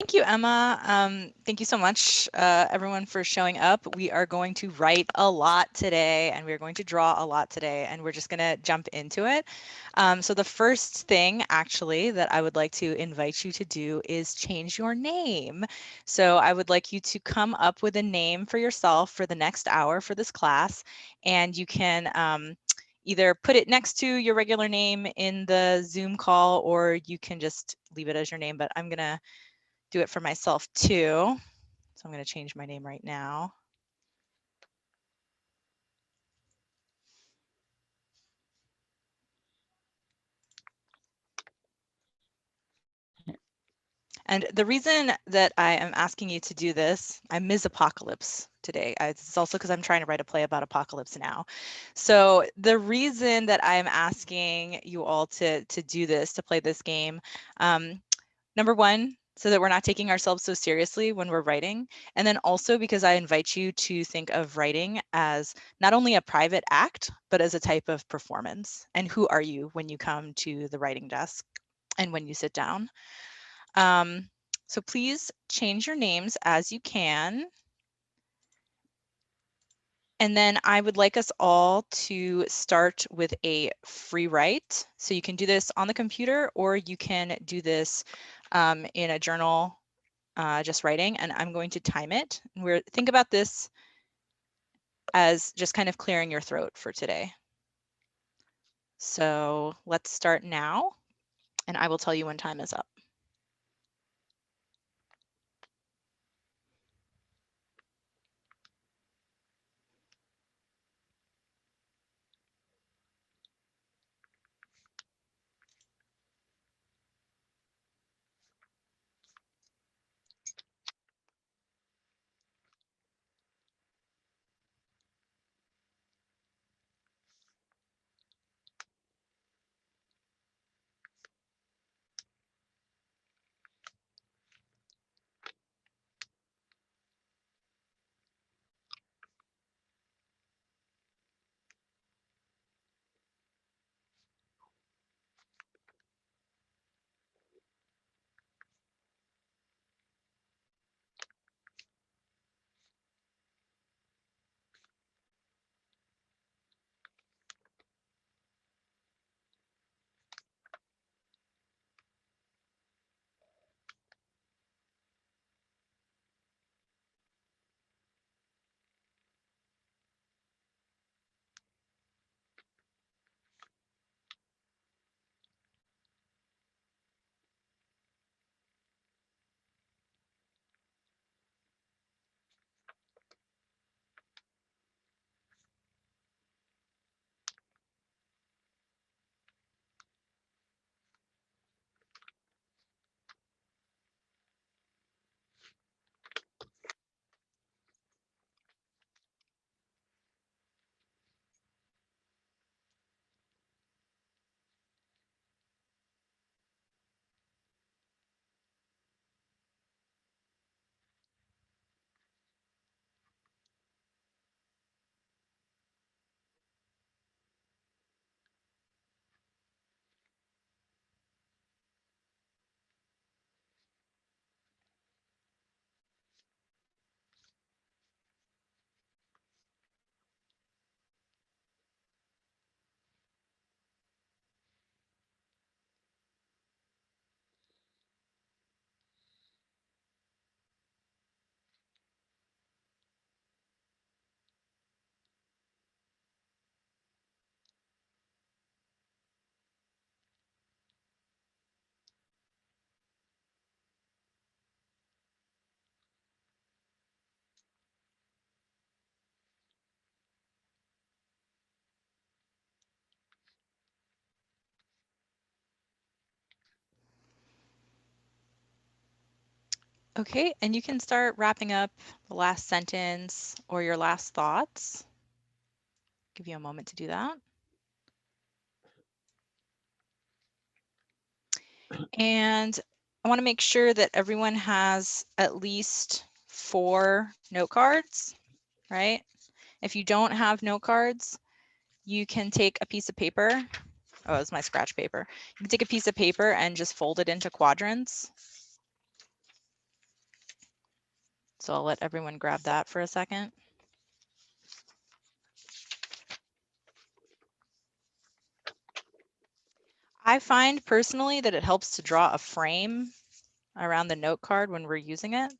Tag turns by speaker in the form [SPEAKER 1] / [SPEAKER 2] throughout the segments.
[SPEAKER 1] Thank you, Emma. Thank you so much, everyone, for showing up. We are going to write a lot today, and we're going to draw a lot today, and we're just going to jump into it. So the first thing, actually, that I would like to invite you to do is change your name. So I would like you to come up with a name for yourself for the next hour for this class, and you can either put it next to your regular name in the Zoom call, or you can just leave it as your name, but I'm going to do it for myself too. So I'm going to change my name right now. And the reason that I am asking you to do this, I'm Ms. Apocalypse today. It's also because I'm trying to write a play about apocalypse now. So the reason that I'm asking you all to do this, to play this game, number one, so that we're not taking ourselves so seriously when we're writing. And then also because I invite you to think of writing as not only a private act, but as a type of performance. And who are you when you come to the writing desk and when you sit down? So please change your names as you can. And then I would like us all to start with a free write. So you can do this on the computer, or you can do this in a journal, just writing, and I'm going to time it. Think about this as just kind of clearing your throat for today. So let's start now, and I will tell you when time is up. Okay, and you can start wrapping up the last sentence or your last thoughts. Give you a moment to do that. And I want to make sure that everyone has at least 4 note cards, right? If you don't have note cards, you can take a piece of paper. Oh, it's my scratch paper. You can take a piece of paper and just fold it into quadrants. So I'll let everyone grab that for a second. I find personally that it helps to draw a frame around the note card when we're using it.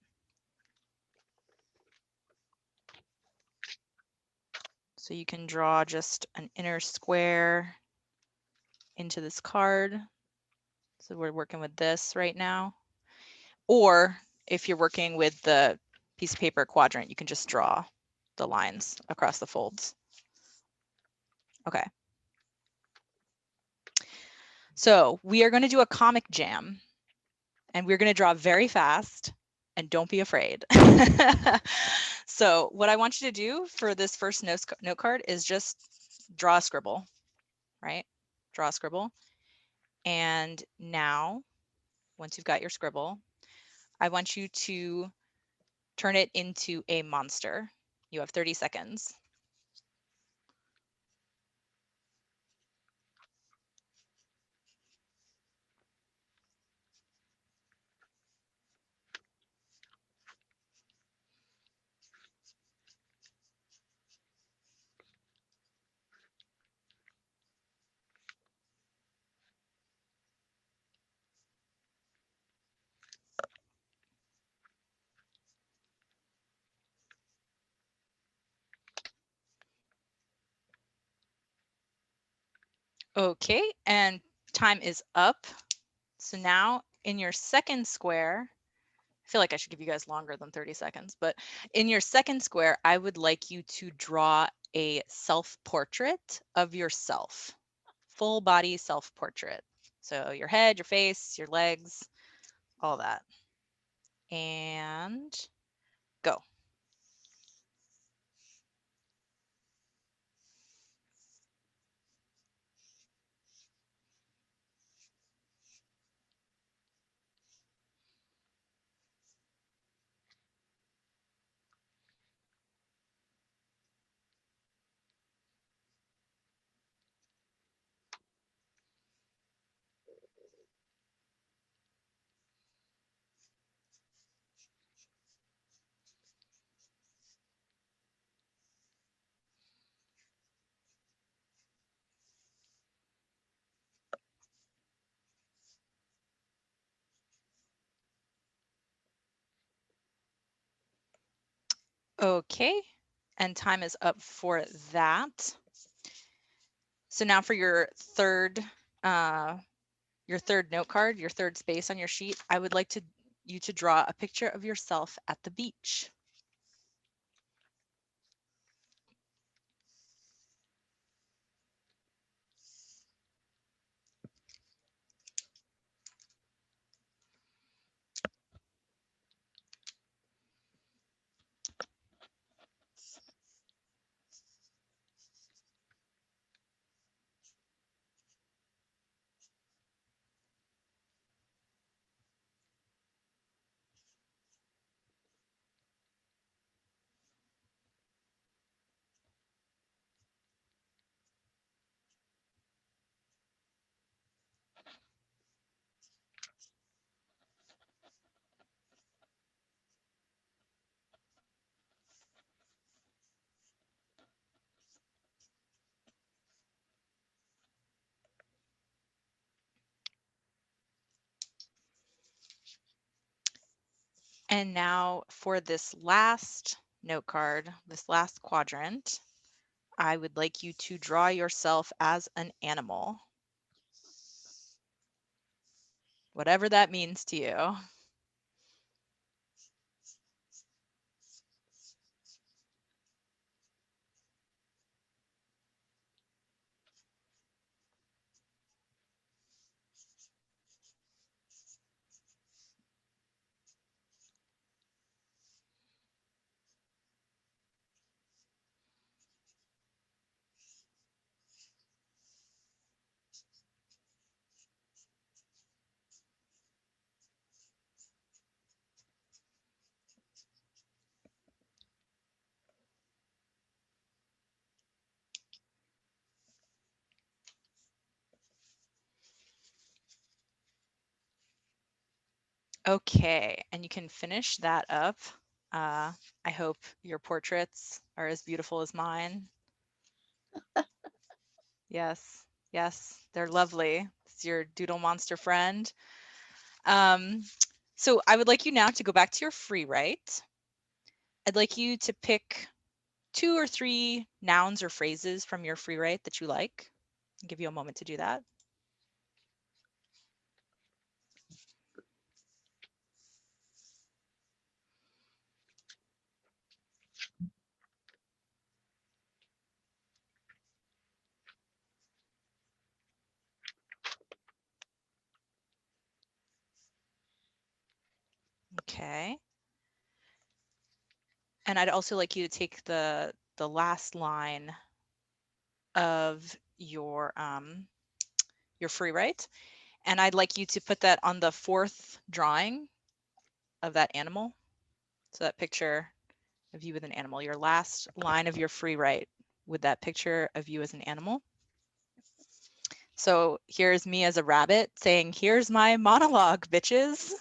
[SPEAKER 1] So you can draw just an inner square into this card. So we're working with this right now. Or if you're working with the piece of paper quadrant, you can just draw the lines across the folds. Okay. So we are going to do a comic jam, and we're going to draw very fast, and don't be afraid. So what I want you to do for this first note card is just draw a scribble, right? Draw a scribble. And now, once you've got your scribble, I want you to turn it into a monster. You have 30 seconds. Okay, and time is up. So now in your second square, I feel like I should give you guys longer than 30 seconds, but in your second square, I would like you to draw a self-portrait of yourself, full body self-portrait. So your head, your face, your legs, all that. And go. Okay, and time is up for that. So now for your third note card, your third space on your sheet, I would like you to draw a picture of yourself at the beach. And now for this last note card, this last quadrant, I would like you to draw yourself as an animal, whatever that means to you. Okay, and you can finish that up. I hope your portraits are as beautiful as mine. Yes, yes, they're lovely. It's your doodle monster friend. So I would like you now to go back to your free write. I'd like you to pick 2 or 3 nouns or phrases from your free write that you like. I'll give you a moment to do that. Okay. And I'd also like you to take the last line of your free write, and I'd like you to put that on the 4th drawing of that animal. So that picture of you with an animal, your last line of your free write with that picture of you as an animal. So here's me as a rabbit saying, here's my monologue, bitches.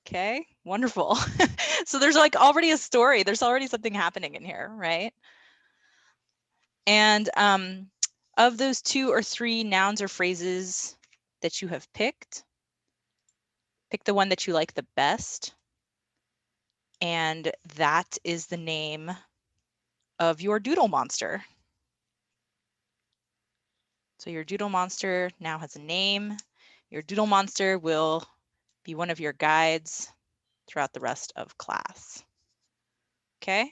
[SPEAKER 1] Okay, wonderful. So there's like already a story. There's already something happening in here, right? And of those 2 or 3 nouns or phrases that you have picked, pick the one that you like the best. And that is the name of your doodle monster. So your doodle monster now has a name. Your doodle monster will be one of your guides throughout the rest of class. Okay?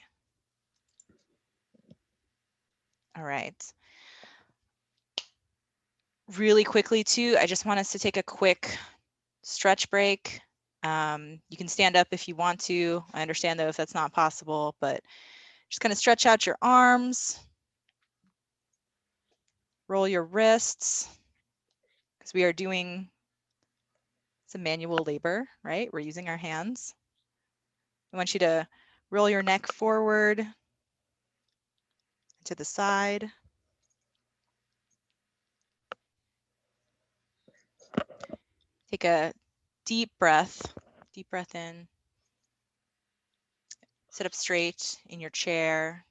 [SPEAKER 1] All right. Really quickly too, I just want us to take a quick stretch break. You can stand up if you want to. I understand though if that's not possible, but just kind of stretch out your arms, roll your wrists, because we are doing some manual labor, right? We're using our hands. I want you to roll your neck forward to the side. Take a deep breath in. Sit up straight in your chair.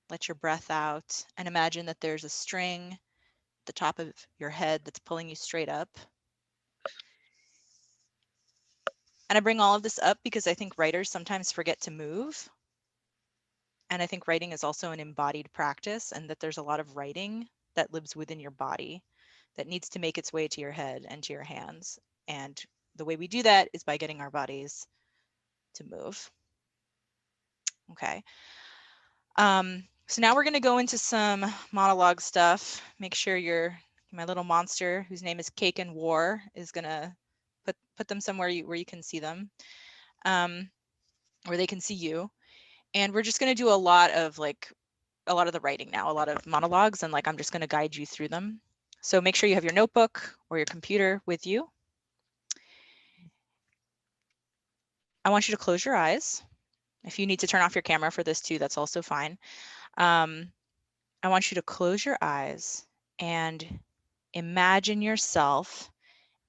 [SPEAKER 1] Let your breath out and imagine that there's a string at the top of your head that's pulling you straight up. And I bring all of this up because I think writers sometimes forget to move. And I think writing is also an embodied practice, and that there's a lot of writing that lives within your body that needs to make its way to your head and to your hands. And the way we do that is by getting our bodies to move. Okay. So now we're going to go into some monologue stuff. Make sure my little monster, whose name is Cake and War, is going to put them somewhere where you can see them, where they can see you. And we're just going to do a lot of the writing now, a lot of monologues, and I'm just going to guide you through them. So make sure you have your notebook or your computer with you. I want you to close your eyes. If you need to turn off your camera for this too, that's also fine. I want you to close your eyes and imagine yourself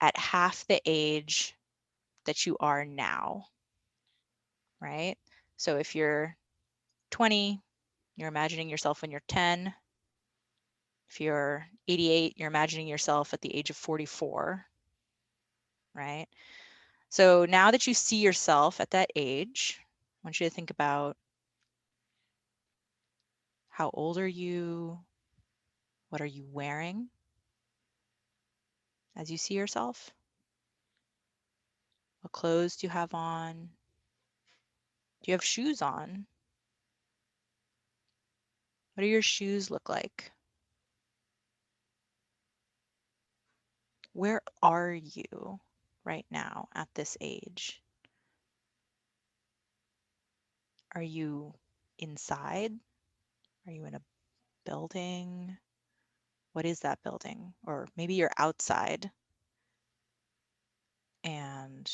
[SPEAKER 1] at half the age that you are now, right? So if you're 20, you're imagining yourself when you're 10. If you're 88, you're imagining yourself at the age of 44, right? So now that you see yourself at that age, I want you to think about how old are you? What are you wearing as you see yourself? What clothes do you have on? Do you have shoes on? What do your shoes look like? Where are you right now at this age? Are you inside? Are you in a building? What is that building? Or maybe you're outside. And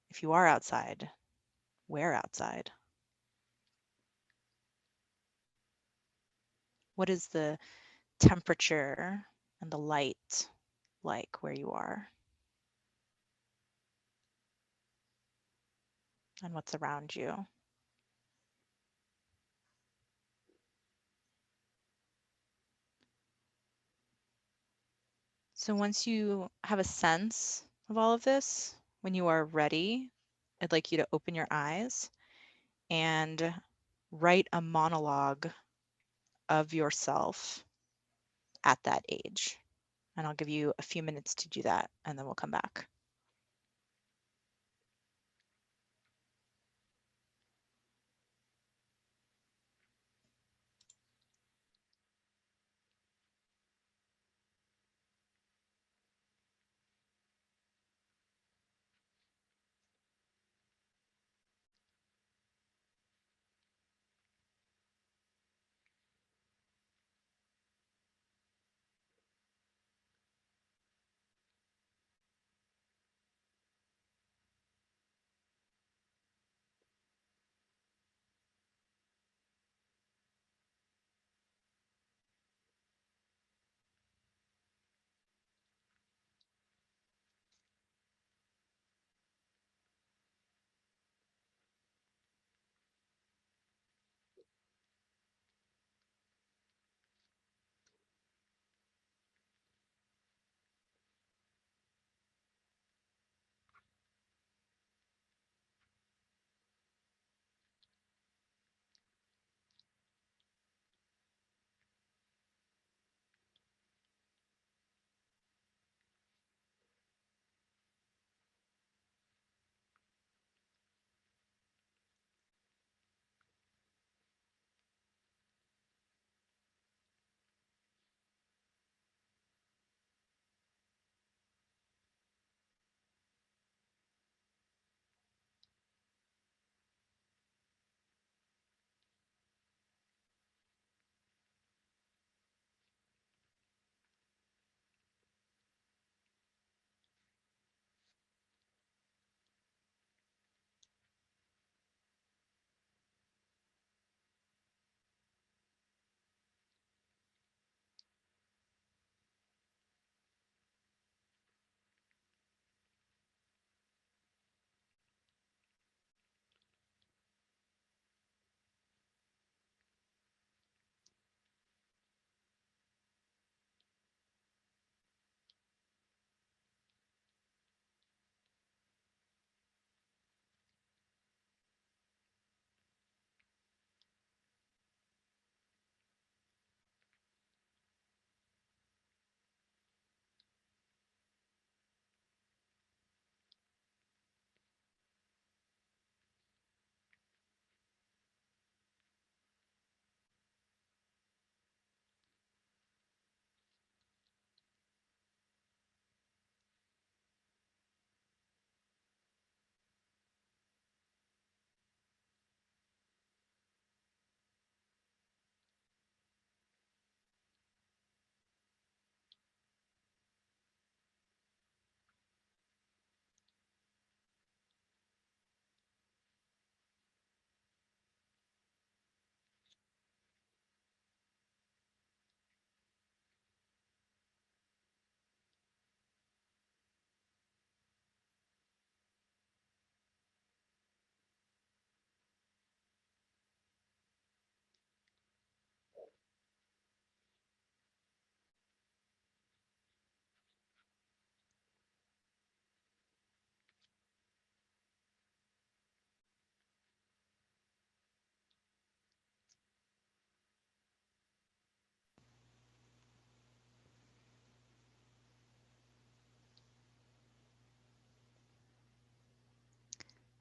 [SPEAKER 1] if you are outside, where outside? What is the temperature and the light like where you are? and what's around you. So once you have a sense of all of this, when you are ready, I'd like you to open your eyes and write a monologue of yourself at that age. And I'll give you a few minutes to do that, and then we'll come back.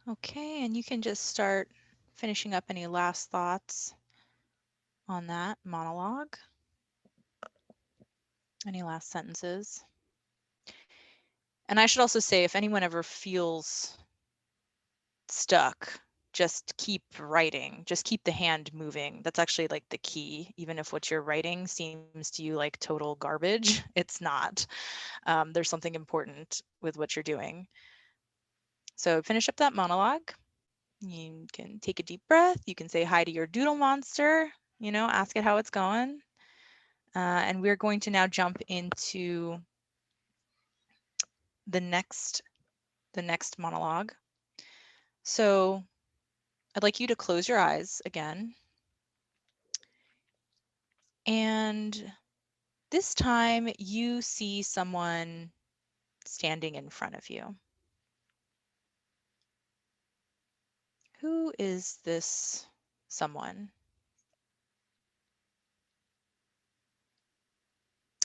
[SPEAKER 1] Okay, and you can just start finishing up any last thoughts on that monologue. Any last sentences? And I should also say, if anyone ever feels stuck, just keep writing, just keep the hand moving. That's actually like the key. Even if what you're writing seems to you like total garbage, it's not. There's something important with what you're doing. So finish up that monologue. You can take a deep breath. You can say hi to your doodle monster, ask it how it's going. And we're going to now jump into the next monologue. So I'd like you to close your eyes again. And this time you see someone standing in front of you. Who is this someone?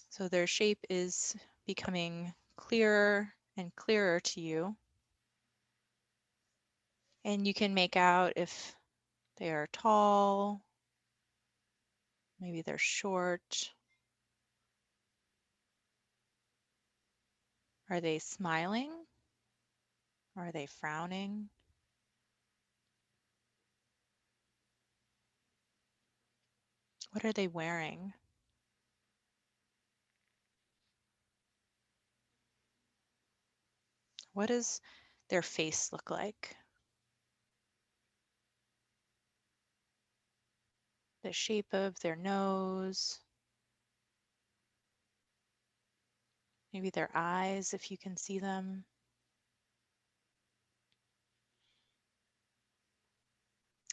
[SPEAKER 1] So their shape is becoming clearer and clearer to you. And you can make out if they are tall, maybe they're short. Are they smiling? Are they frowning? What are they wearing? What does their face look like? The shape of their nose, maybe their eyes, if you can see them.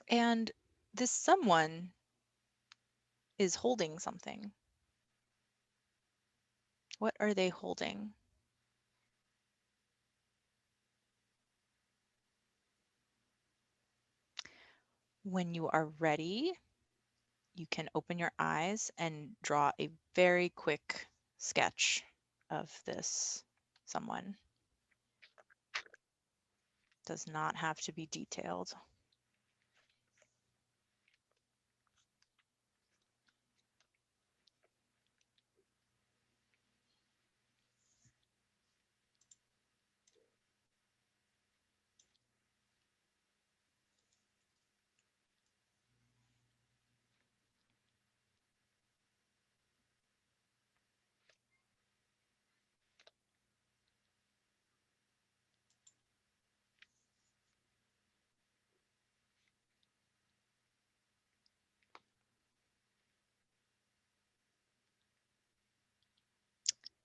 [SPEAKER 1] And this someone is holding something. What are they holding? When you are ready, you can open your eyes and draw a very quick sketch of this someone. Does not have to be detailed.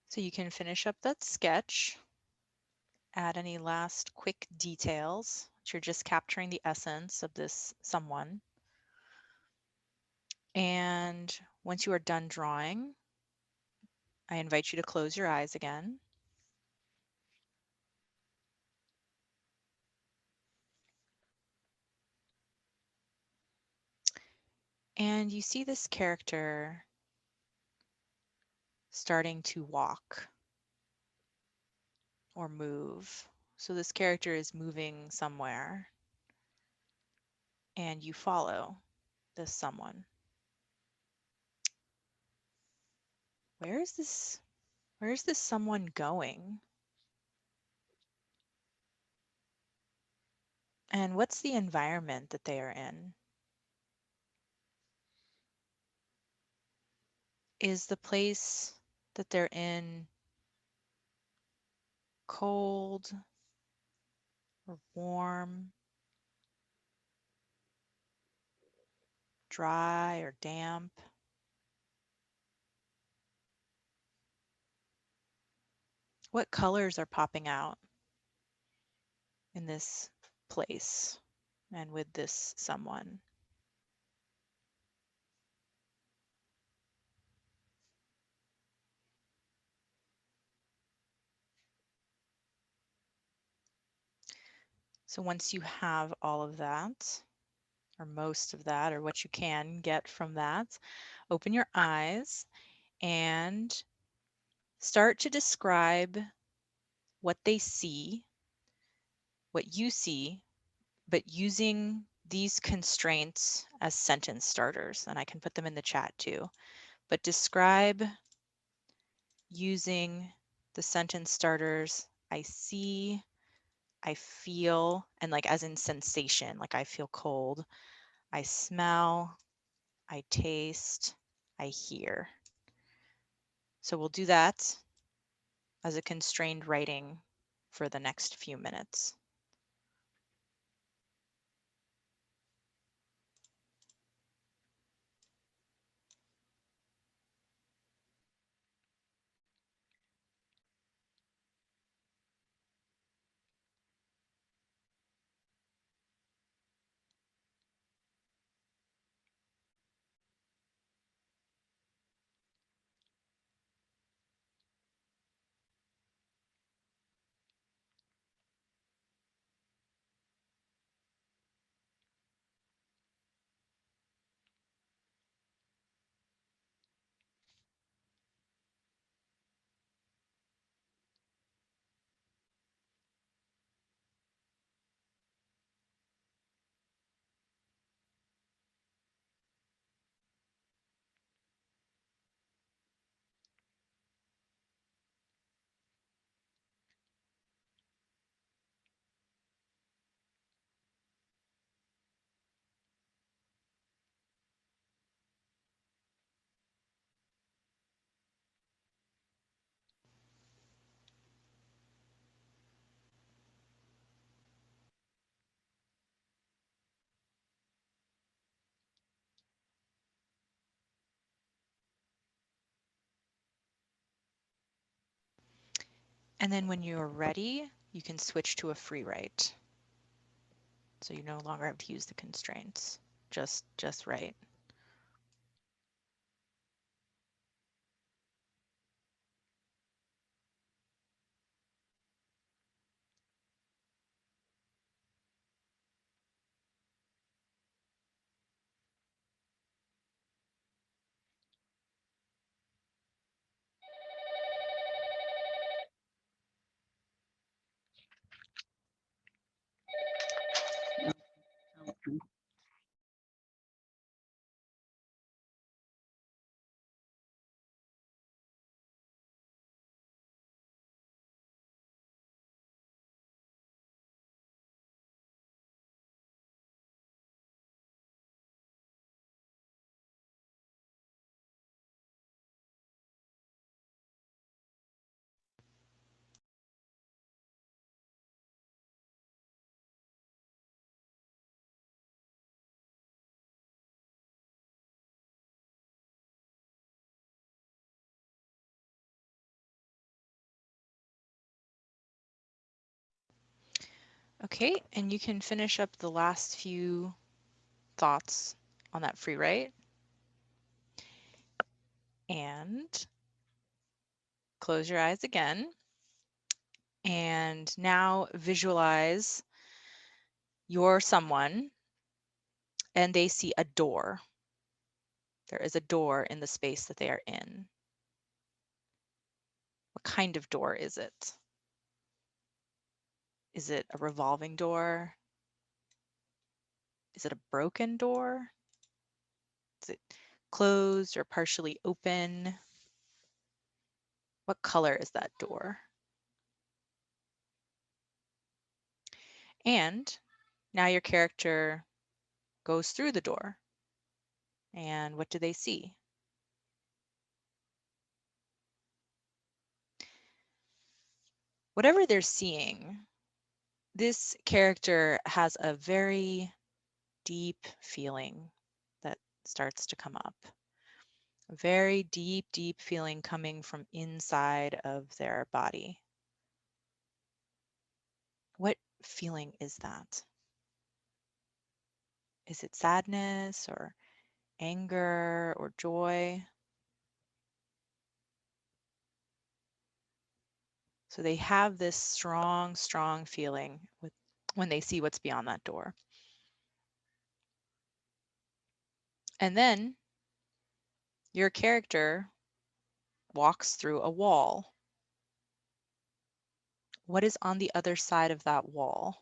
[SPEAKER 1] So you can finish up that sketch, add any last quick details. You're just capturing the essence of this someone. And once you are done drawing, I invite you to close your eyes again. And you see this character starting to walk or move. So this character is moving somewhere and you follow this someone. Where is this someone going? And what's the environment that they are in? Is the place that they're in cold or warm, dry or damp? What colors are popping out in this place and with this someone? So once you have all of that, or most of that, or what you can get from that, open your eyes and start to describe what they see, what you see, but using these constraints as sentence starters. And I can put them in the chat too. But describe using the sentence starters, I see, I feel, and like as in sensation, like I feel cold, I smell, I taste, I hear. So we'll do that as a constrained writing for the next few minutes. And then when you're ready, you can switch to a free write. So you no longer have to use the constraints, just write. Okay, and you can finish up the last few thoughts on that free write. And close your eyes again. And now visualize you're someone and they see a door. There is a door in the space that they are in. What kind of door is it? Is it a revolving door? Is it a broken door? Is it closed or partially open? What color is that door? And now your character goes through the door. And what do they see? Whatever they're seeing, this character has a very deep feeling that starts to come up. A very deep, deep feeling coming from inside of their body. What feeling is that? Is it sadness or anger or joy? So they have this strong, strong feeling when they see what's beyond that door. And then your character walks through a wall. What is on the other side of that wall?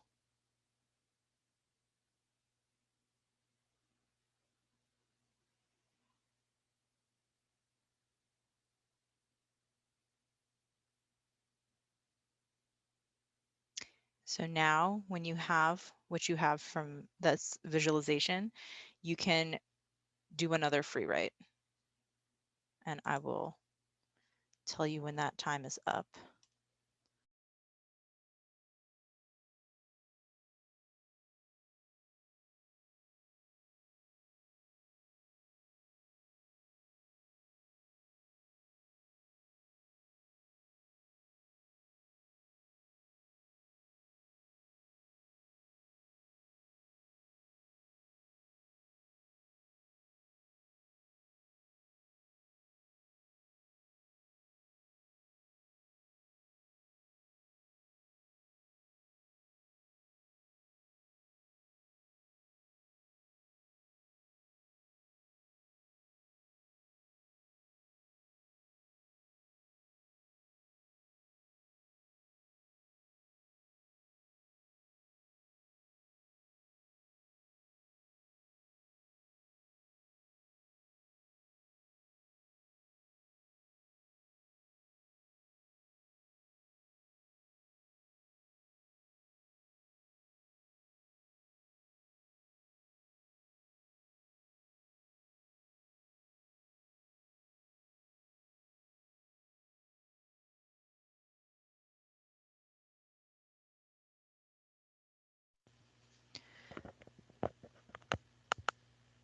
[SPEAKER 1] So now when you have what you have from this visualization, you can do another free write. And I will tell you when that time is up.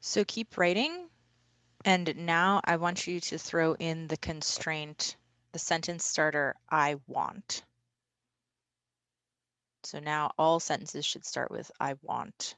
[SPEAKER 1] So keep writing. And now I want you to throw in the constraint, the sentence starter, I want. So now all sentences should start with I want.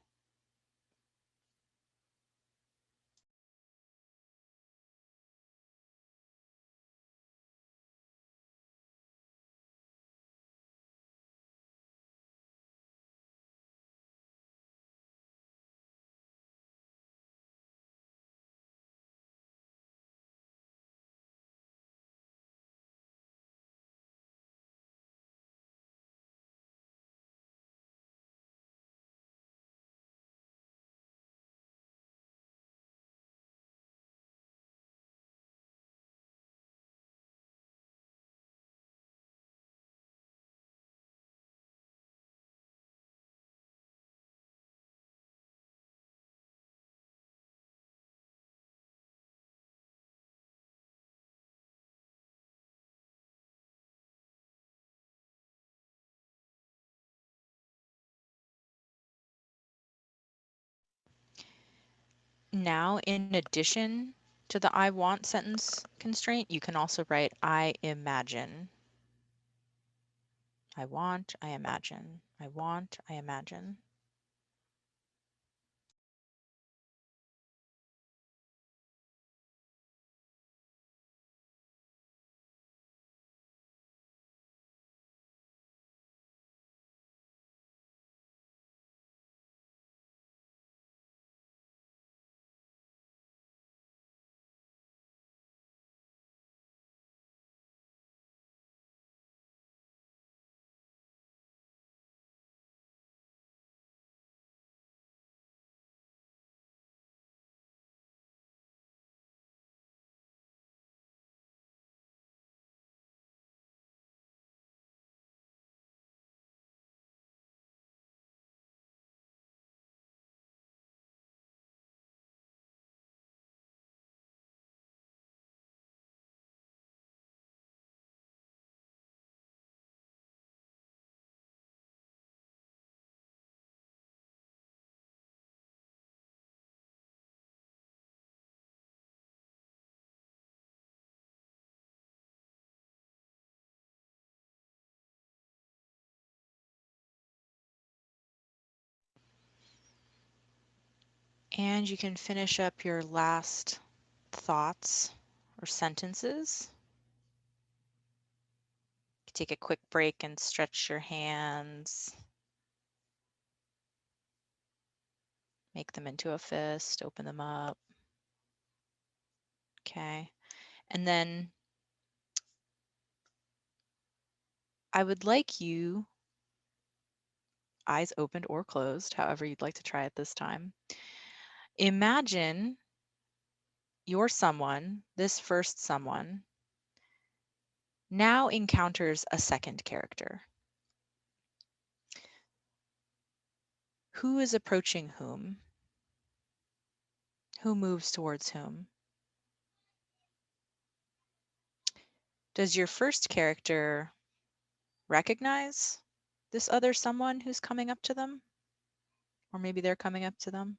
[SPEAKER 1] Now, in addition to the I want sentence constraint, you can also write I imagine. I want, I imagine. I want, I imagine. And you can finish up your last thoughts or sentences. Take a quick break and stretch your hands. Make them into a fist, open them up. Okay. And then I would like you, eyes opened or closed, however you'd like to try it this time. Imagine your someone, this first someone, now encounters a second character. Who is approaching whom? Who moves towards whom? Does your first character recognize this other someone who's coming up to them? Or maybe they're coming up to them?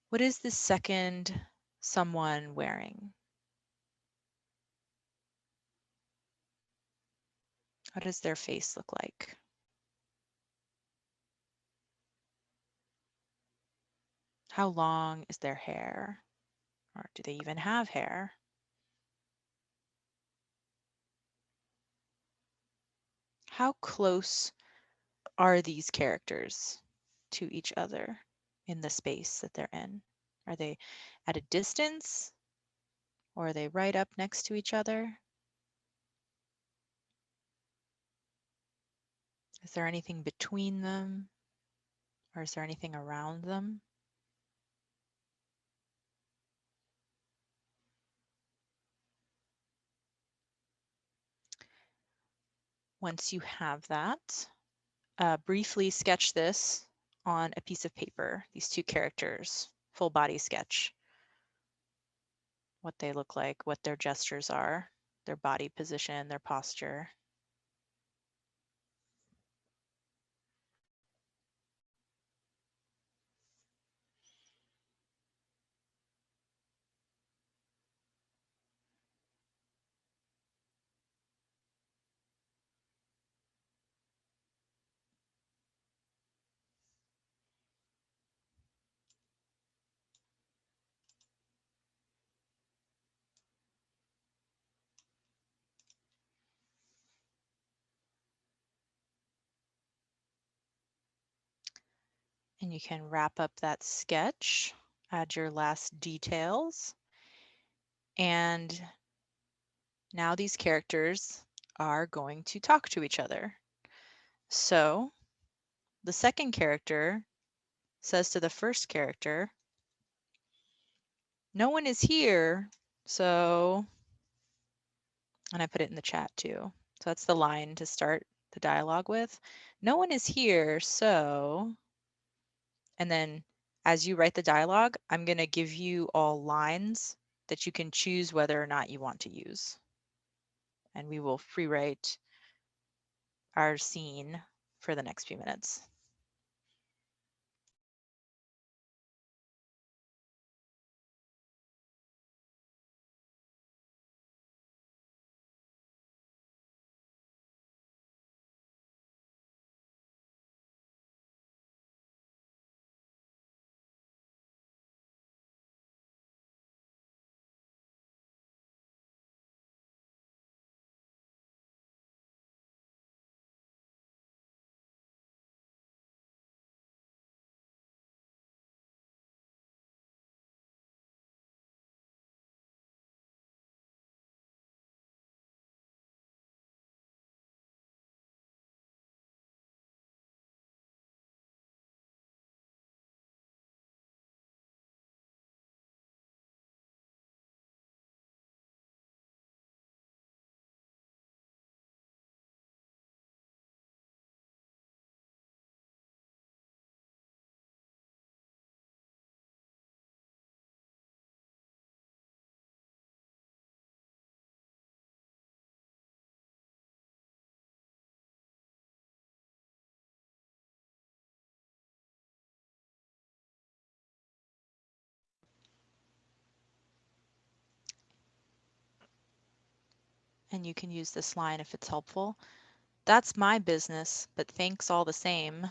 [SPEAKER 1] What is this second someone wearing? What does their face look like? How long is their hair? Or do they even have hair? How close are these characters to each other in the space that they're in? Are they at a distance or are they right up next to each other? Is there anything between them or is there anything around them? Once you have that, briefly sketch this on a piece of paper, these two characters, full body sketch, what they look like, what their gestures are, their body position, their posture. And you can wrap up that sketch, add your last details, and now these characters are going to talk to each other. So the second character says to the first character, no one is here, so, and I put it in the chat too. So that's the line to start the dialogue with. No one is here, so, and then as you write the dialogue, I'm going to give you all lines that you can choose whether or not you want to use. And we will free write our scene for the next few minutes. And you can use this line if it's helpful. That's my business, but thanks all the same.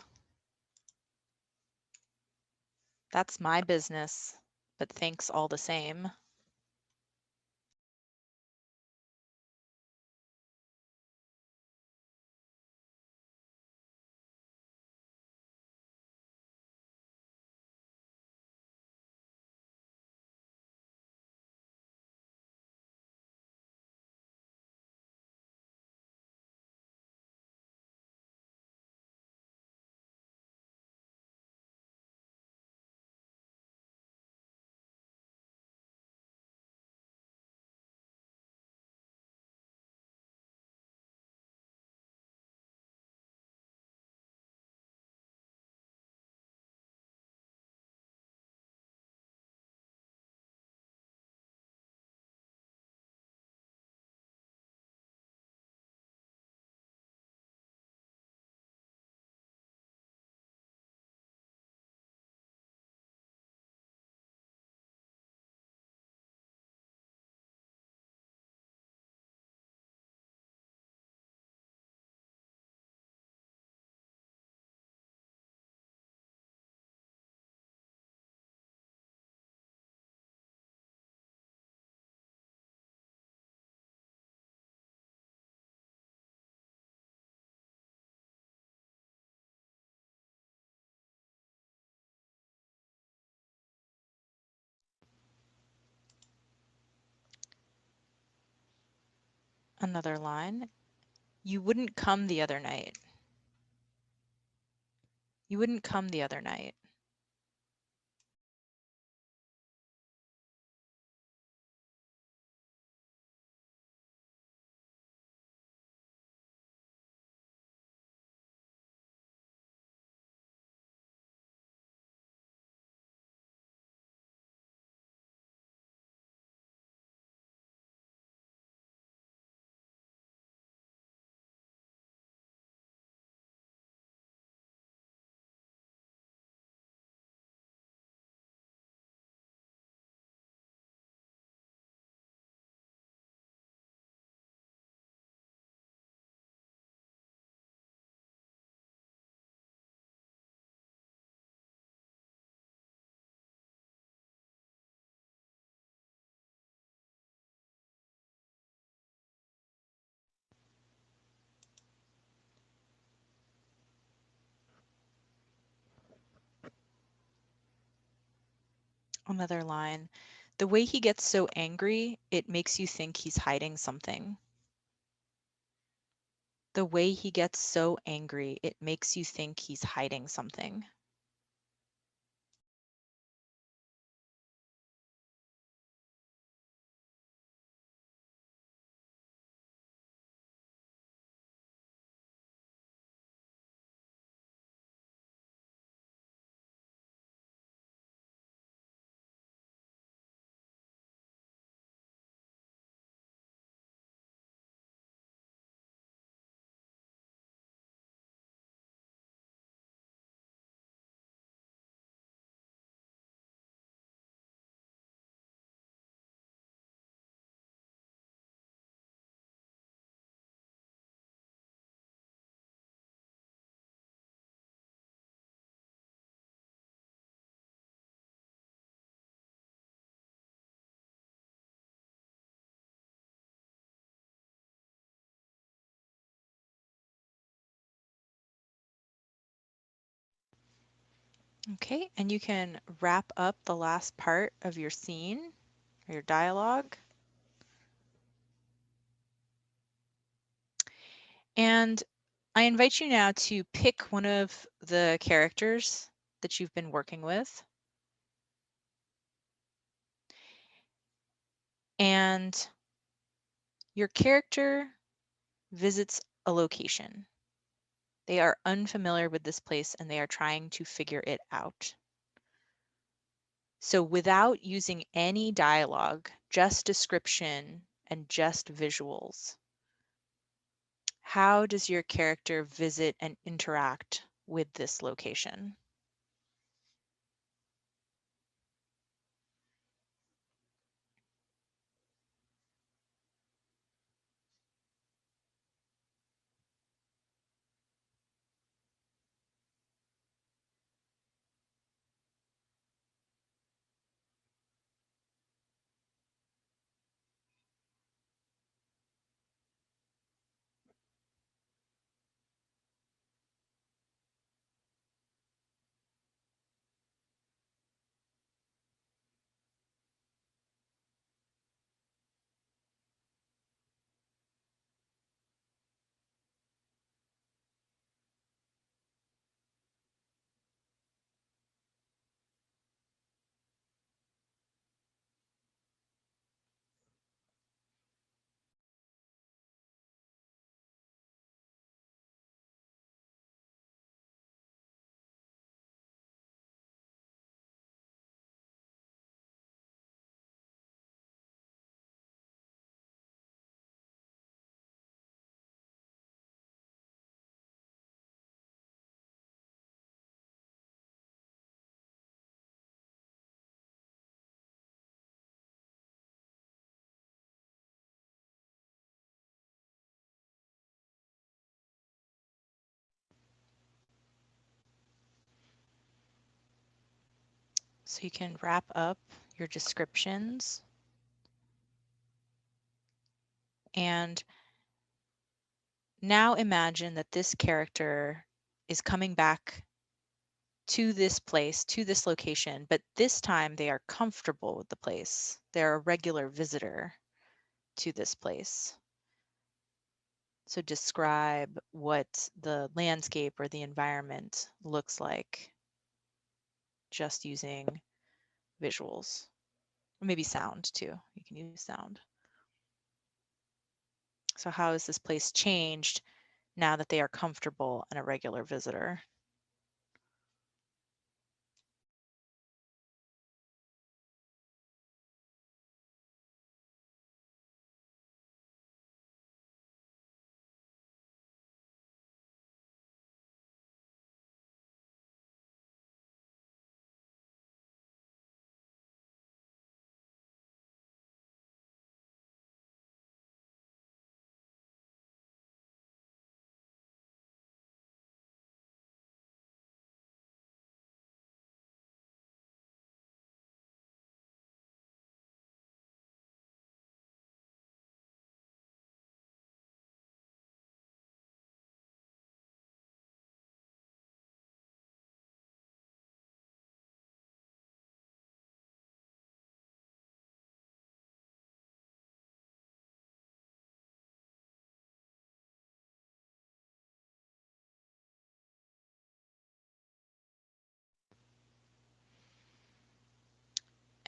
[SPEAKER 1] That's my business, but thanks all the same. Another line. You wouldn't come the other night. You wouldn't come the other night. Another line. The way he gets so angry, it makes you think he's hiding something. The way he gets so angry, it makes you think he's hiding something. Okay, and you can wrap up the last part of your scene or your dialogue. And I invite you now to pick one of the characters that you've been working with. And your character visits a location. They are unfamiliar with this place and they are trying to figure it out. So without using any dialogue, just description and just visuals, how does your character visit and interact with this location? So you can wrap up your descriptions and now imagine that this character is coming back to this place, to this location, but this time they are comfortable with the place. They're a regular visitor to this place. So describe what the landscape or the environment looks like just using visuals. Or maybe sound too. You can use sound. So how has this place changed now that they are comfortable and a regular visitor?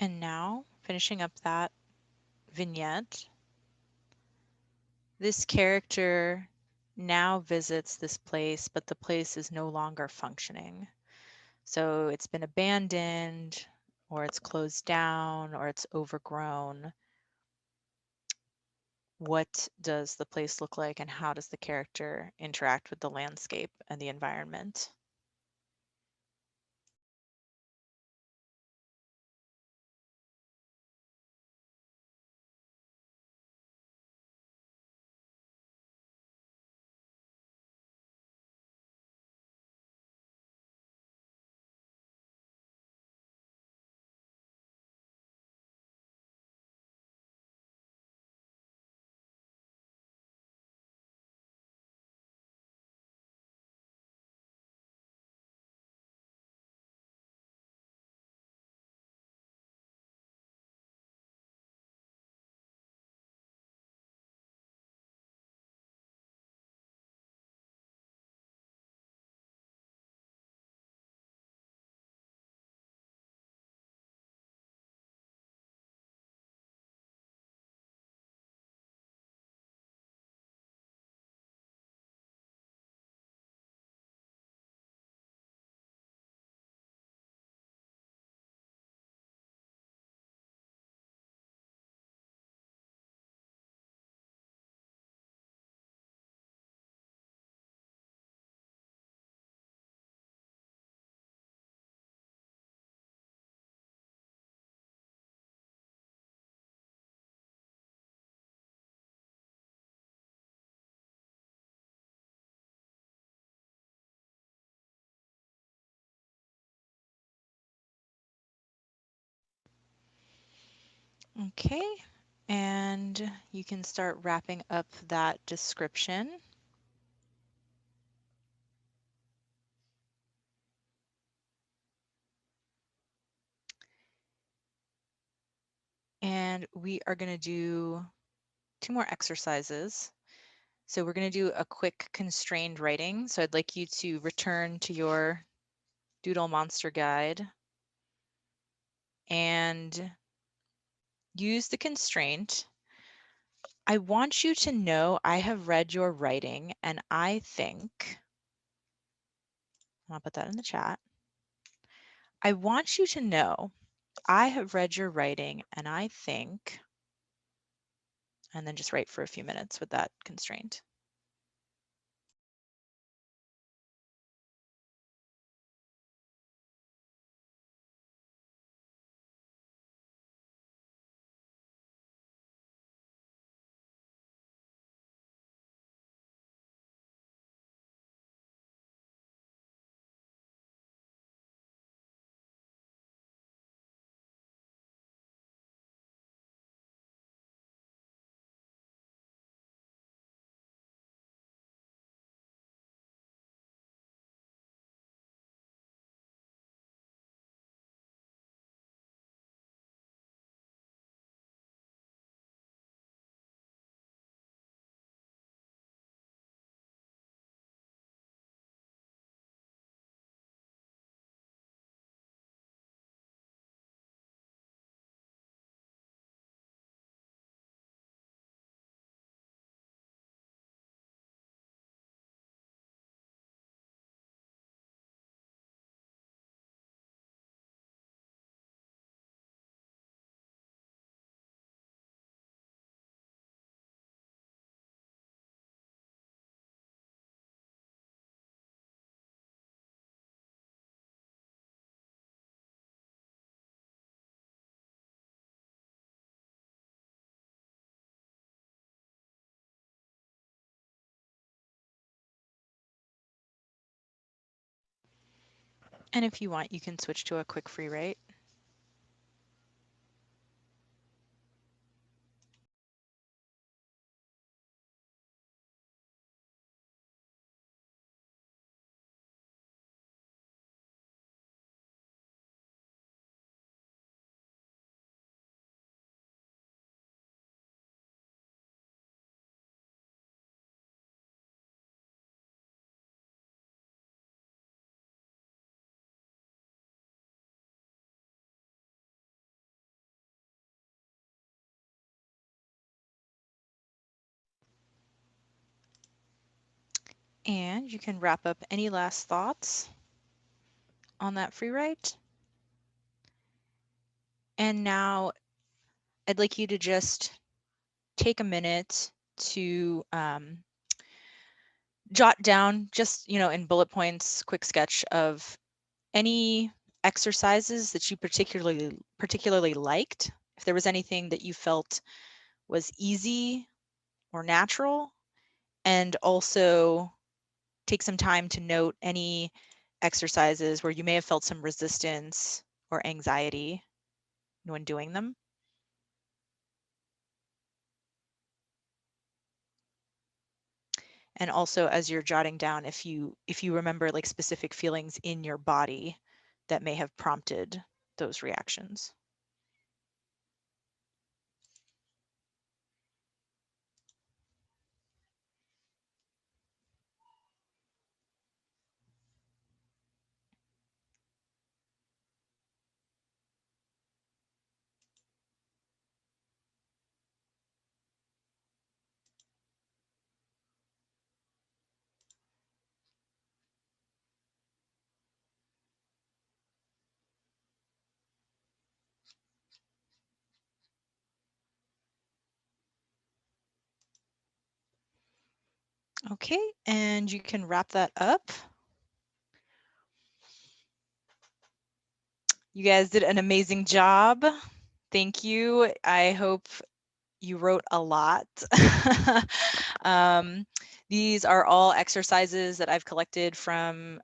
[SPEAKER 1] And now, finishing up that vignette, this character now visits this place, but the place is no longer functioning. So it's been abandoned, or it's closed down, or it's overgrown. What does the place look like, and how does the character interact with the landscape and the environment? Okay, and you can start wrapping up that description. And we are going to do 2 more exercises. So we're going to do a quick constrained writing. So I'd like you to return to your Doodle Monster Guide and use the constraint. I want you to know I have read your writing and I think, I'll put that in the chat. I want you to know I have read your writing and I think, and then just write for a few minutes with that constraint. And if you want, you can switch to a quick free write. And you can wrap up any last thoughts on that free write. And now I'd like you to just take a minute to jot down, just, in bullet points, quick sketch of any exercises that you particularly liked. If there was anything that you felt was easy or natural, and also take some time to note any exercises where you may have felt some resistance or anxiety when doing them. And also, as you're jotting down, if you remember like specific feelings in your body that may have prompted those reactions. Okay, and you can wrap that up. You guys did an amazing job. Thank you. I hope you wrote a lot. These are all exercises that I've collected from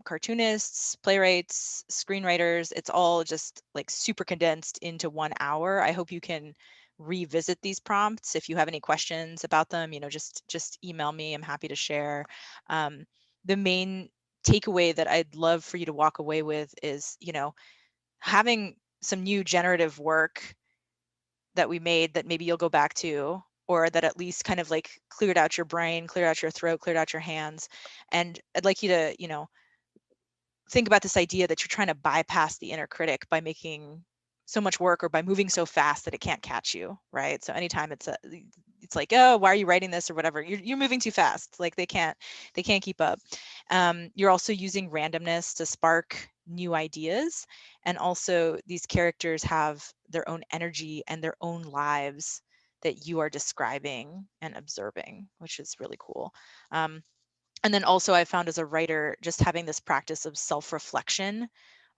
[SPEAKER 1] cartoonists, playwrights, screenwriters. It's all just like super condensed into 1 hour. I hope you can revisit these prompts. If you have any questions about them, just email me. I'm happy to share. The main takeaway that I'd love for you to walk away with is, having some new generative work that we made that maybe you'll go back to, or that at least kind of like cleared out your brain, cleared out your throat, cleared out your hands. And I'd like you to, think about this idea that you're trying to bypass the inner critic by making so much work or by moving so fast that it can't catch you, right? So anytime it's like, oh, why are you writing this or whatever, you're moving too fast, like they can't keep up. You're also using randomness to spark new ideas, and also these characters have their own energy and their own lives that you are describing and observing, which is really cool. And then also I found as a writer, just having this practice of self-reflection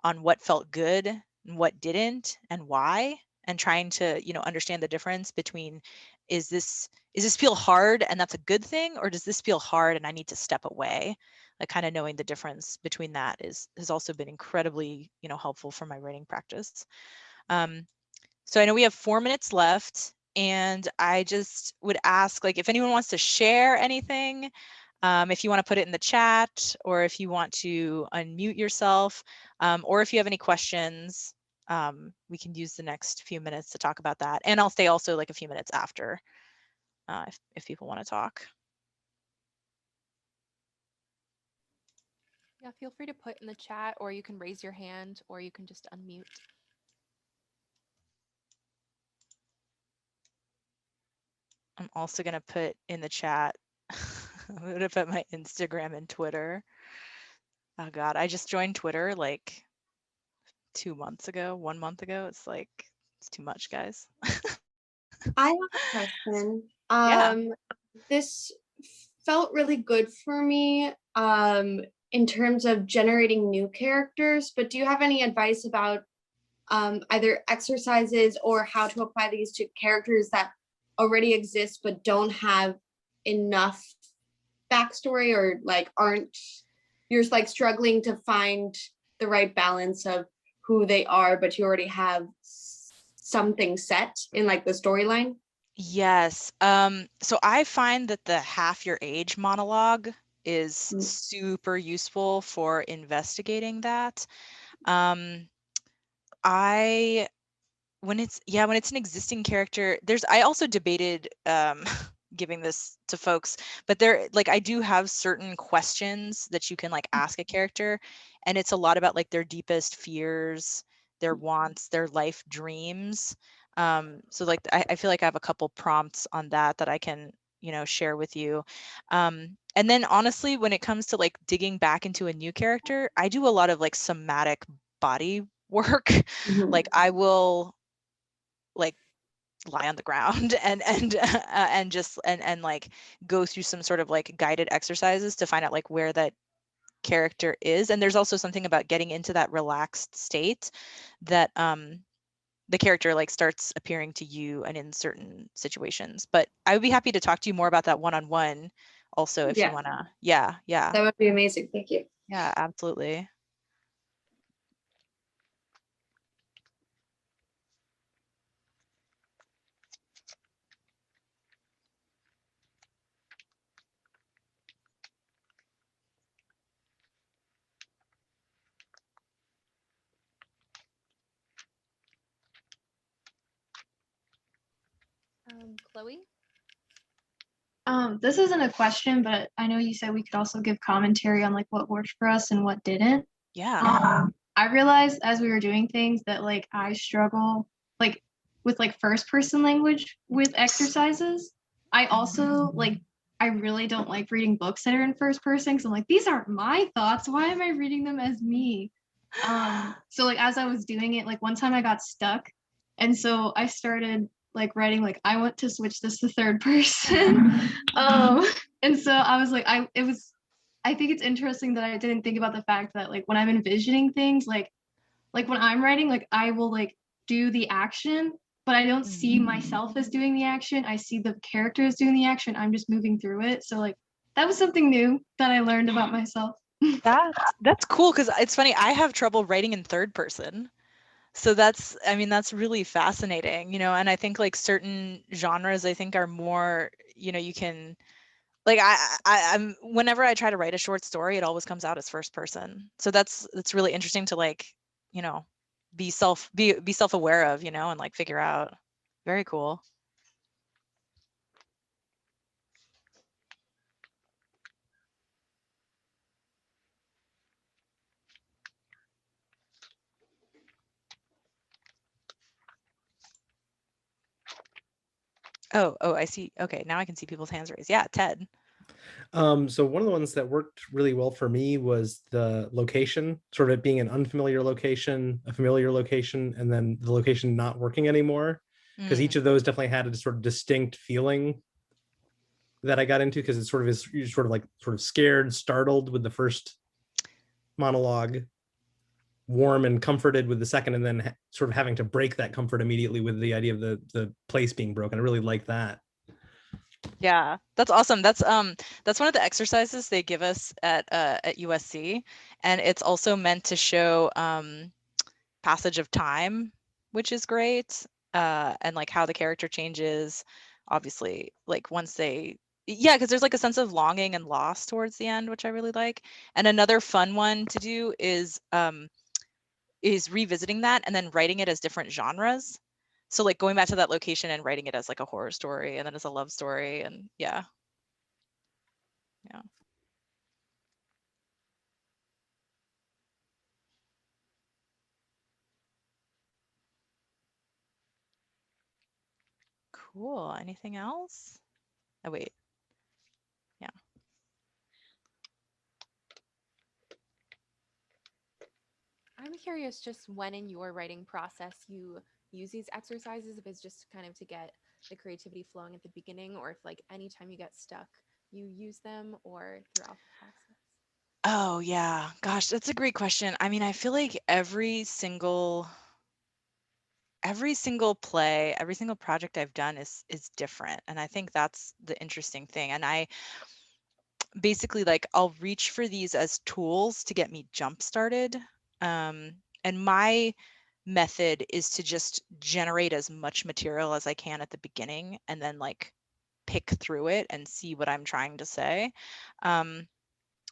[SPEAKER 1] on what felt good and what didn't and why, and trying to, understand the difference between, is this feel hard and that's a good thing, or does this feel hard and I need to step away? Like kind of knowing the difference between that has also been incredibly, helpful for my writing practice. Um, so I know we have 4 minutes left, and I just would ask, like, if anyone wants to share anything, if you want to put it in the chat, or if you want to unmute yourself, or if you have any questions, we can use the next few minutes to talk about that. And I'll stay also like a few minutes after, if people want to talk.
[SPEAKER 2] Yeah, feel free to put in the chat, or you can raise your hand, or you can just unmute.
[SPEAKER 1] I'm also going to put in the chat, I'm going to put my Instagram and Twitter. Oh God, I just joined Twitter like 2 months ago, 1 month ago. It's like, it's too much, guys.
[SPEAKER 3] I have a question.
[SPEAKER 1] Yeah.
[SPEAKER 3] This felt really good for me in terms of generating new characters, but do you have any advice about either exercises or how to apply these to characters that already exist but don't have enough backstory, or like aren't, you're like struggling to find the right balance of who they are, but you already have something set in like the storyline?
[SPEAKER 1] Yes. So I find that the half your age monologue is super useful for investigating that. I when it's an existing character, I also debated giving this to folks, but I do have certain questions that you can like ask a character, and it's a lot about like their deepest fears, their wants, their life dreams. So like I feel like I have a couple prompts on that I can share with you. And then honestly, when it comes to like digging back into a new character, I do a lot of like somatic body work. Like I will like lie on the ground and just and like go through some sort of like guided exercises to find out like where that character is. And there's also something about getting into that relaxed state that the character like starts appearing to you and in certain situations. But I would be happy to talk to you more about that one-on-one also if you
[SPEAKER 3] Yeah,
[SPEAKER 1] want to. Yeah,
[SPEAKER 3] that would be amazing. Thank you.
[SPEAKER 1] yeah, absolutely.
[SPEAKER 2] Chloe?
[SPEAKER 4] This isn't a question, but I know you said we could also give commentary on like what worked for us and what didn't.
[SPEAKER 1] Yeah.
[SPEAKER 4] I realized as we were doing things that like I struggle like with like first person language with exercises. I also like I really don't like reading books that are in first person because I'm like, these aren't my thoughts. Why am I reading them as me? So like as I was doing it, like one time I got stuck. And so I started like writing like I want to switch this to third person. And so I was like, I think it's interesting that I didn't think about the fact that like when I'm envisioning things, like when I'm writing, like I will like do the action, but I don't see myself as doing the action. I see the characters doing the action. I'm just moving through it. So like that was something new that I learned about myself.
[SPEAKER 1] That's cool because it's funny. I have trouble writing in third person. So that's, I mean, that's really fascinating, and I think like certain genres I think are more, you can like I'm whenever I try to write a short story, it always comes out as first person. So that's really interesting to like, you know, be self-aware of, and like figure out. Very cool. Oh, I see. Okay, now I can see people's hands raised. Yeah, Ted.
[SPEAKER 5] So one of the ones that worked really well for me was the location, sort of it being an unfamiliar location, a familiar location, and then the location not working anymore. Because each of those definitely had a sort of distinct feeling that I got into, because it sort of is, you're sort of like sort of scared, startled with the first monologue, warm and comforted with the second, and then sort of having to break that comfort immediately with the idea of the place being broken. I really like that.
[SPEAKER 1] Yeah, that's awesome. That's one of the exercises they give us at USC, and it's also meant to show passage of time, which is great, and like how the character changes. Obviously, like once they, yeah, because there's like a sense of longing and loss towards the end, which I really like. And another fun one to do is revisiting that and then writing it as different genres. So like going back to that location and writing it as like a horror story and then as a love story, and yeah. Cool. Anything else? Oh, wait. Yeah.
[SPEAKER 2] I'm curious just when in your writing process you use these exercises, if it's just kind of to get the creativity flowing at the beginning, or if like anytime you get stuck, you use them or throughout the process.
[SPEAKER 1] Oh, yeah. Gosh, that's a great question. I mean, I feel like every single play, every single project I've done is different. And I think that's the interesting thing. And I basically like I'll reach for these as tools to get me jump started. And my method is to just generate as much material as I can at the beginning and then like pick through it and see what I'm trying to say.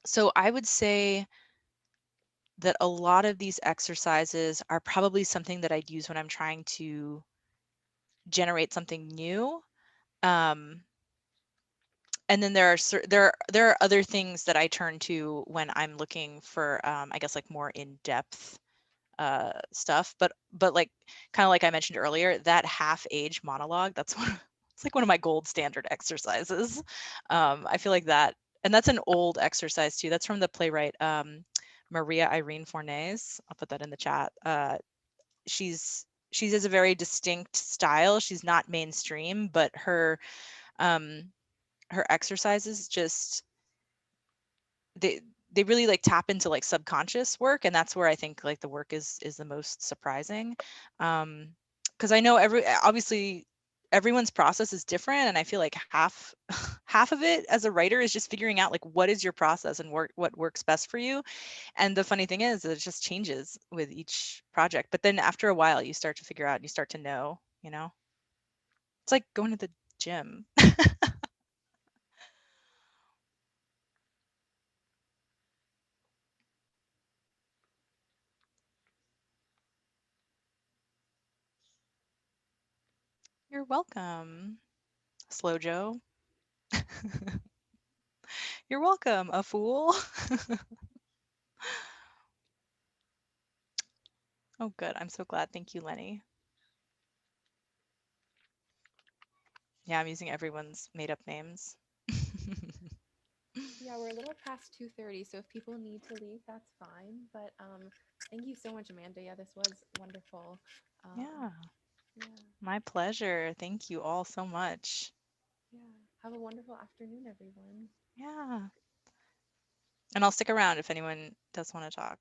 [SPEAKER 1] So I would say that a lot of these exercises are probably something that I'd use when I'm trying to generate something new. Um, and then there are other things that I turn to when I'm looking for, I guess like more in-depth stuff. But like kind of like I mentioned earlier, that half age monologue, that's It's like one of my gold standard exercises. I feel like that, and that's an old exercise too. That's from the playwright Maria Irene Fornes. I'll put that in the chat. She has a very distinct style. She's not mainstream, but um, her exercises just they they really like tap into like subconscious work, and that's where I think like the work is the most surprising. Because I know obviously everyone's process is different, and I feel like half half of it as a writer is just figuring out like what is your process and what works best for you. And the funny thing is that it just changes with each project, but then after a while you start to figure out and you start to know, it's like going to the gym. You're welcome, Slow Joe. You're welcome, a fool. Oh, good. I'm so glad. Thank you, Lenny. Yeah, I'm using everyone's made up names.
[SPEAKER 2] Yeah, we're a little past 2:30, so if people need to leave, that's fine. But thank you so much, Amanda. Yeah, this was wonderful.
[SPEAKER 1] Yeah,
[SPEAKER 2] Yeah,
[SPEAKER 1] my pleasure. Thank you all so much.
[SPEAKER 2] yeah. Have a wonderful afternoon, everyone.
[SPEAKER 1] Yeah. And I'll stick around if anyone does want to talk.